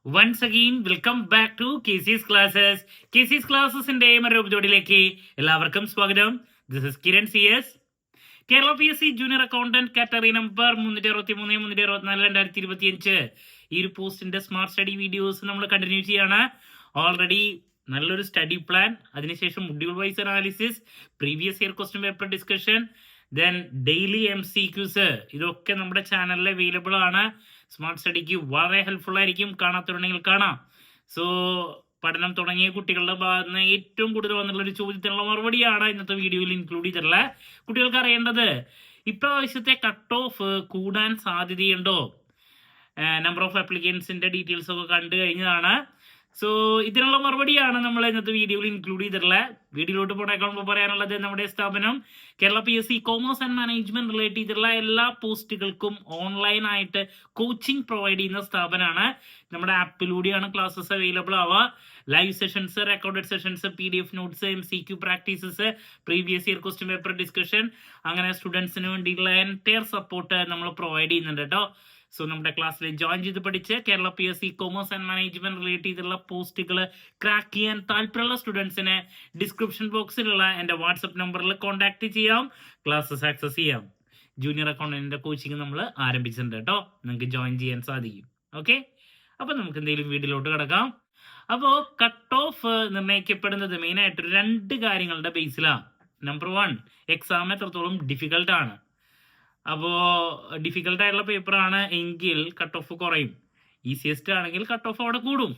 Once again, welcome back to KC's Classes. KC's Classes-ന്റെ മറ്റൊരു എപ്പിസോഡിലേക്ക് എല്ലാവർക്കും സ്വാഗതം. This is Kiran CS. Kerala PSC junior accountant category number 363-364-2025 ഈ ഒരു പോസ്റ്റിന്റെ സ്മാർട്ട് സ്റ്റഡി വീഡിയോസ് നമ്മൾ കണ്ടിന്യൂ ചെയ്യാണ്. ഓൾറെഡി നല്ലൊരു സ്റ്റഡി പ്ലാൻ, അതിനുശേഷം module wise analysis, previous year question paper discussion, then daily MCQs, ഇതൊക്കെ നമ്മുടെ ചാനലിൽ അവൈലബിൾ ആണ്. സ്മാർട്ട് സ്റ്റഡിക്ക് വളരെ ഹെൽപ്ഫുൾ ആയിരിക്കും. കാണാത്തവരുണ്ടെങ്കിൽ കാണാം. സോ പഠനം തുടങ്ങിയ കുട്ടികളുടെ ഭാഗത്ത് നിന്ന് ഏറ്റവും കൂടുതൽ വന്നുള്ള ഒരു ചോദ്യത്തിനുള്ള മറുപടിയാണ് ഇന്നത്തെ വീഡിയോയിൽ ഇൻക്ലൂഡ് ചെയ്തിട്ടുള്ളത്. കുട്ടികൾക്ക് അറിയേണ്ടത് ഇപ്രാവശ്യത്തെ കട്ട് ഓഫ് കൂടാൻ സാധ്യതയുണ്ടോ? നമ്പർ ഓഫ് ആപ്ലിക്കൻസിന്റെ ഡീറ്റെയിൽസ് ഒക്കെ കണ്ടു കഴിഞ്ഞതാണ്. സോ ഇതിനുള്ള മറുപടിയാണ് നമ്മൾ ഇന്നത്തെ വീഡിയോയിൽ ഇൻക്ലൂഡ് ചെയ്തിട്ടുള്ളത്. വീഡിയോയിലോട്ട് പോണേക്കാൾ പറയാനുള്ളത്, നമ്മുടെ സ്ഥാപനം Kerala PSC commerce and management relate ചെയ്തിട്ടുള്ള എല്ലാ പോസ്റ്റുകൾക്കും ഓൺലൈൻ ആയിട്ട് കോച്ചിങ് പ്രൊവൈഡ് ചെയ്യുന്ന സ്ഥാപനമാണ്. നമ്മുടെ ആപ്പിലൂടെയാണ് ക്ലാസ്സസ് അവൈലബിൾ ആവുക. Live sessions, recorded sessions, PDF notes, MCQ practices, previous year question paper discussion, അങ്ങനെ സ്റ്റുഡൻസിന് വേണ്ടിയിട്ടുള്ള എൻറ്റയർ സപ്പോർട്ട് നമ്മൾ പ്രൊവൈഡ് ചെയ്യുന്നുണ്ട് കേട്ടോ. സോ നമ്മുടെ ക്ലാസ്സിൽ ജോയിൻ ചെയ്ത് പഠിച്ച് Kerala PSC commerce and management relate ചെയ്തിട്ടുള്ള പോസ്റ്റുകൾ ക്രാക്ക് ചെയ്യാൻ താല്പര്യമുള്ള സ്റ്റുഡൻസിന് ഡിസ്ക്രിപ്ഷൻ ബോക്സിലുള്ള എൻ്റെ വാട്സപ്പ് നമ്പറിൽ കോൺടാക്ട് ചെയ്യാം, ക്ലാസ്സസ് ആക്സസ് ചെയ്യാം. ജൂനിയർ അക്കൗണ്ടന്റിന്റെ കോച്ചിങ് നമ്മൾ ആരംഭിച്ചിട്ടുണ്ട് കേട്ടോ. നിങ്ങൾക്ക് ജോയിൻ ചെയ്യാൻ സാധിക്കും. ഓക്കെ, അപ്പോൾ നമുക്ക് എന്തെങ്കിലും വീഡിയോയിലോട്ട് കിടക്കാം. അപ്പോൾ കട്ട് ഓഫ് നിർണ്ണയിക്കപ്പെടുന്നത് മെയിനായിട്ട് 2 കാര്യങ്ങളുടെ ബേസിലാണ്. നമ്പർ 1, എക്സാം എത്രത്തോളം ഡിഫിക്കൽട്ടാണ്. അപ്പോൾ ഡിഫിക്കൽട്ട് ആയിട്ടുള്ള പേപ്പറാണ് എങ്കിൽ കട്ട് ഓഫ് കുറയും. ഈസിയസ്റ്റ് ആണെങ്കിൽ കട്ട് ഓഫ് അവിടെ കൂടും.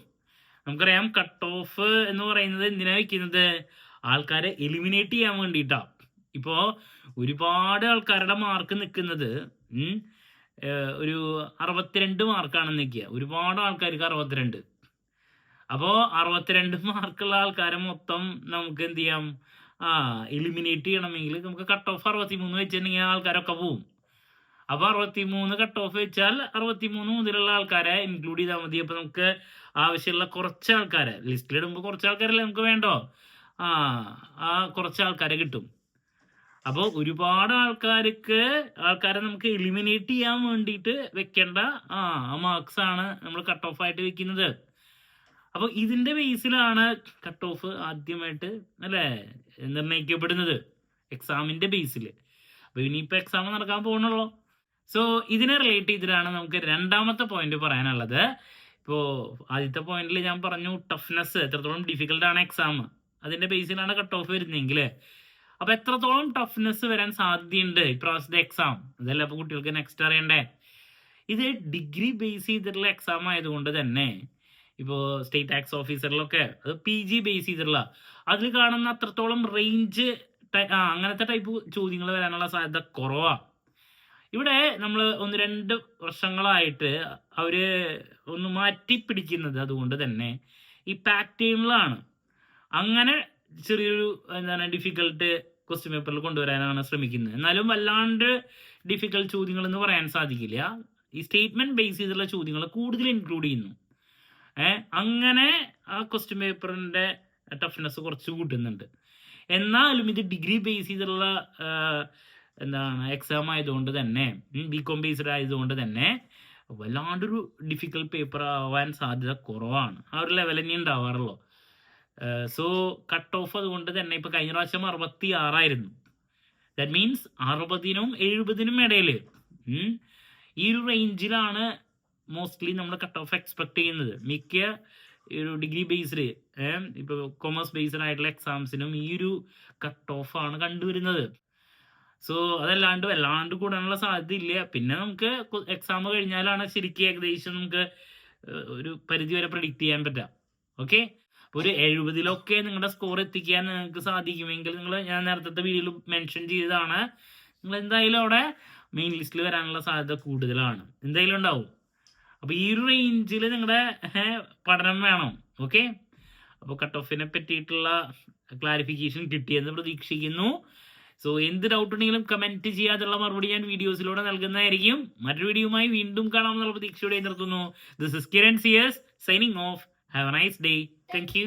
നമുക്കറിയാം, കട്ട് ഓഫ് എന്ന് പറയുന്നത് എന്തിനാ വയ്ക്കുന്നത്? ആൾക്കാരെ എലിമിനേറ്റ് ചെയ്യാൻ വേണ്ടിയിട്ടാണ്. ഇപ്പോൾ ഒരുപാട് ആൾക്കാരുടെ മാർക്ക് നിൽക്കുന്നത് ഒരു 62 മാർക്കാണെന്ന് നിൽക്കുക. ഒരുപാട് ആൾക്കാർക്ക് 62. അപ്പോൾ 62 മാർക്കുള്ള ആൾക്കാരെ മൊത്തം നമുക്ക് എന്ത് ചെയ്യാം? എലിമിനേറ്റ് ചെയ്യണമെങ്കിൽ നമുക്ക് കട്ട് ഓഫ് 63 വെച്ചിട്ടുണ്ടെങ്കിൽ ആൾക്കാരൊക്കെ പോവും. അപ്പോൾ 63 കട്ട് ഓഫ് വെച്ചാൽ 63 മുതലുള്ള ആൾക്കാരെ ഇൻക്ലൂഡ് ചെയ്താൽ മതി. അപ്പോൾ നമുക്ക് ആവശ്യമുള്ള കുറച്ച് ആൾക്കാരെ ലിസ്റ്റിലിടുമ്പോൾ കുറച്ച് ആൾക്കാരല്ലേ നമുക്ക് വേണ്ടോ? കുറച്ച് ആൾക്കാരെ കിട്ടും. അപ്പോൾ ഒരുപാട് ആൾക്കാരെ നമുക്ക് എലിമിനേറ്റ് ചെയ്യാൻ വേണ്ടിയിട്ട് വെക്കേണ്ട മാർക്സ് ആണ് നമ്മൾ കട്ട് ഓഫ് ആയിട്ട് വെക്കുന്നത്. അപ്പോൾ ഇതിന്റെ ബേസിലാണ് കട്ട് ഓഫ് ആദ്യമായിട്ട് അല്ലേ നിർണ്ണയിക്കപ്പെടുന്നത്, എക്സാമിന്റെ ബേസിൽ. അപ്പോൾ ഇനിയിപ്പോൾ എക്സാം നടക്കാൻ പോകുന്നുള്ളൂ. സോ ഇതിനെ റിലേറ്റ് ചെയ്തിട്ടാണ് നമുക്ക് രണ്ടാമത്തെ പോയിന്റ് പറയാനുള്ളത്. ഇപ്പോൾ ആദ്യത്തെ പോയിന്റിൽ ഞാൻ പറഞ്ഞു ടഫ്നെസ്, എത്രത്തോളം ഡിഫിക്കൽട്ടാണ് എക്സാം, അതിന്റെ ബേസിലാണ് കട്ട് ഓഫ് വരുന്നതെങ്കിൽ അപ്പോൾ എത്രത്തോളം ടഫ്നെസ് വരാൻ സാധ്യതയുണ്ട് ഇപ്രാവശ്യത്തെ എക്സാം, അതല്ല അപ്പോൾ കുട്ടികൾക്ക് നെക്സ്റ്റ് അറിയണ്ടേ. ഇത് ഡിഗ്രി ബേസ് ചെയ്തിട്ടുള്ള എക്സാം ആയതുകൊണ്ട് തന്നെ ഇപ്പോൾ സ്റ്റേറ്റ് ടാക്സ് ഓഫീസറിലൊക്കെ അത് PG ബേസ് ചെയ്തിട്ടുള്ള അതിൽ കാണുന്ന അത്രത്തോളം റേഞ്ച് അങ്ങനത്തെ ടൈപ്പ് ചോദ്യങ്ങൾ വരാനുള്ള സാധ്യത കുറവാണ്. ഇവിടെ നമ്മൾ 1-2 വർഷങ്ങളായിട്ട് അവർ ഒന്ന് മാറ്റി പിടിക്കുന്നത് അതുകൊണ്ട് തന്നെ ഈ പാറ്റേണിലാണ്. അങ്ങനെ ചെറിയൊരു ഡിഫിക്കൽട്ട് ക്വസ്റ്റ്യൻ പേപ്പറിൽ കൊണ്ടുവരാനാണ് ശ്രമിക്കുന്നത്. എന്നാലും വല്ലാണ്ട് ഡിഫിക്കൽട്ട് ചോദ്യങ്ങൾ എന്ന് പറയാൻ സാധിക്കില്ല. ഈ സ്റ്റേറ്റ്മെന്റ് ബേസ് ചെയ്തിട്ടുള്ള ചോദ്യങ്ങൾ കൂടുതൽ ഇൻക്ലൂഡ് ചെയ്യുന്നു. അങ്ങനെ ആ ക്വസ്റ്റ്യൻ പേപ്പറിന്റെ ടഫ്നെസ് കുറച്ച് കൂട്ടുന്നുണ്ട്. എന്നാലും ഇത് ഡിഗ്രി ബേസ് ചെയ്തിട്ടുള്ള എക്സാം ആയതുകൊണ്ട് തന്നെ, BCom ബേസ്ഡ് ആയതുകൊണ്ട് തന്നെ വല്ലാണ്ടൊരു ഡിഫിക്കൽട്ട് പേപ്പർ ആവാൻ സാധ്യത കുറവാണ്. ആ ഒരു ലെവൽ തന്നെ ഉണ്ടാവാറുള്ളൂ. സോ കട്ട് ഓഫ് അതുകൊണ്ട് തന്നെ ഇപ്പൊ കഴിഞ്ഞ പ്രാവശ്യം 66 ദാറ്റ് മീൻസ് 60-നും 70-നും ഇടയിൽ ഈ ഒരു റേഞ്ചിലാണ് മോസ്റ്റ്ലി നമ്മൾ കട്ട് ഓഫ് എക്സ്പെക്ട് ചെയ്യുന്നത്. മിക്ക ഒരു ഡിഗ്രി ബേസ്ഡ് ഇപ്പോൾ കൊമേഴ്സ് ബേസ്ഡ് ആയിട്ടുള്ള എക്സാംസിനും ഈ ഒരു കട്ട് ഓഫ് ആണ് കണ്ടുവരുന്നത്. സോ അതല്ലാണ്ട് വല്ലാണ്ട് കൂടാനുള്ള സാധ്യത ഇല്ല. പിന്നെ നമുക്ക് എക്സാം കഴിഞ്ഞാലാണ് ശരിക്കും ഏകദേശം നമുക്ക് ഒരു പരിധി വരെ പ്രെഡിക്റ്റ് ചെയ്യാൻ പറ്റാം. ഓക്കെ, അപ്പോൾ ഒരു 70-ലൊക്കെ നിങ്ങളുടെ സ്കോർ എത്തിക്കാൻ നിങ്ങൾക്ക് സാധിക്കുമെങ്കിൽ ഞാൻ നേരത്തെ വീഡിയോയിൽ മെൻഷൻ ചെയ്തതാണ്, നിങ്ങൾ എന്തായാലും അവിടെ മെയിൻ ലിസ്റ്റിൽ വരാനുള്ള സാധ്യത കൂടുതലാണ്, എന്തായാലും ഉണ്ടാവും. അപ്പോൾ ഈ ഒരു റേഞ്ചിൽ നിങ്ങളുടെ പഠനം വേണം. ഓക്കെ, അപ്പോൾ കട്ട് ഓഫിനെ പറ്റിയിട്ടുള്ള ക്ലാരിഫിക്കേഷൻ കിട്ടിയെന്ന് പ്രതീക്ഷിക്കുന്നു. സോ എന്ത് ഡൗട്ട് ഉണ്ടെങ്കിലും കമന്റ് ചെയ്യാതുള്ള മറുപടി ഞാൻ വീഡിയോസിലൂടെ നൽകുന്നതായിരിക്കും. മറ്റൊരു വീഡിയോയുമായി വീണ്ടും കാണാമെന്നുള്ള പ്രതീക്ഷയോടെ നിർത്തുന്നു. This is Kiran CS signing off. Have a nice day. Thank U.